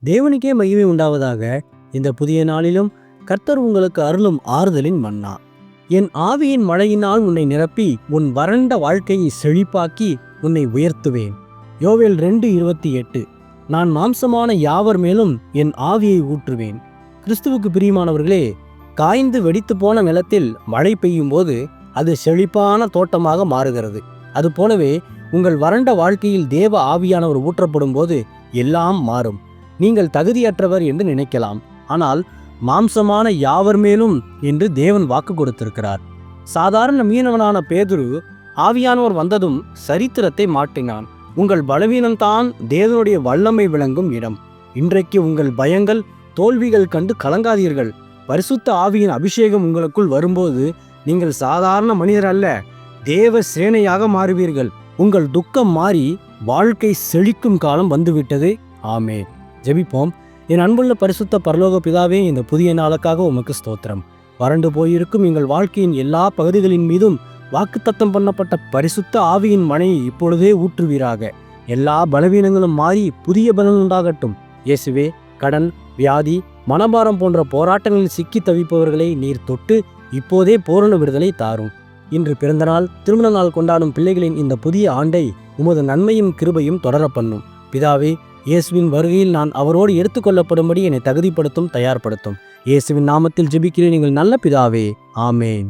தேவனுக்கே மகிமை உண்டாவதாக. இந்த புதிய நாளிலும் கர்த்தர் உங்களுக்கு அருளும் ஆறுதலின் மன்னா. என் ஆவியின் மழையினால் உன்னை நிரப்பி உன் வறண்ட வாழ்க்கையை செழிப்பாக்கி உன்னை உயர்த்துவேன். யோவேல் 2:28. நான் மாம்சமான யாவர் மேலும் என் ஆவியை ஊற்றுவேன். கிறிஸ்துவுக்கு பிரியமானவர்களே, காய்ந்து வெடித்து போன நிலத்தில் மழை பெய்யும் போது அது செழிப்பான தோட்டமாக மாறுகிறது. அதுபோலவே உங்கள் வறண்ட வாழ்க்கையில் தேவ ஆவியானவர் ஊற்றப்படும் போது எல்லாம் மாறும். நீங்கள் தகுதியற்றவர் என்று நினைக்கலாம், ஆனால் மாம்சமான யாவர் மேலும் என்று தேவன் வாக்கு கொடுத்திருக்கிறார். சாதாரண மீனவனான பேதுரு ஆவியானவர் வந்ததும் சரித்திரத்தை மாற்றினான். உங்கள் பலவீனம்தான் தேவனுடைய வல்லமை விளங்கும் இடம். இன்றைக்கு உங்கள் பயங்கள், தோல்விகள் கண்டு கலங்காதீர்கள். பரிசுத்த ஆவியின் அபிஷேகம் உங்களுக்குள் வரும்போது நீங்கள் சாதாரண மனிதர் அல்ல, தேவ சேனையாக மாறுவீர்கள். உங்கள் துக்கம் மாறி வாழ்க்கை செழிக்கும் காலம் வந்துவிட்டது. ஆமென். ஜெபிப்போம். என் அன்புள்ள பரிசுத்த பரலோக பிதாவே, இந்த புதிய நாளுக்காக உமக்கு ஸ்தோத்திரம். வறண்டு போயிருக்கும் எங்கள் வாழ்க்கையின் எல்லா பகுதிகளின் மீதும் வாக்குத்தத்தம் பண்ணப்பட்ட பரிசுத்த ஆவியின் மழையை இப்பொழுதே ஊற்றுவீராக. எல்லா பலவீனங்களும் மாறி புதிய பலன் உண்டாகட்டும். இயேசுவே, கடன், வியாதி, மனபாரம் போன்ற போராட்டங்களில் சிக்கி தவிப்பவர்களை நீர் தொட்டு இப்போதே பூரண விடுதலை தாரும். இன்று பிறந்த நாள், திருமண நாள் கொண்டாடும் பிள்ளைகளின் இந்த புதிய ஆண்டை உமது நன்மையும் கிருபையும் தொடர பண்ணும். பிதாவே, இயேசுவின் வருகையில் நான் அவரோடு எடுத்துக்கொள்ளப்படும்படி என்னை தகுதிப்படுத்தும், தயார்படுத்தும். இயேசுவின் நாமத்தில் ஜெபிக்கிறேன் எங்கள் நல்ல பிதாவே. ஆமேன்.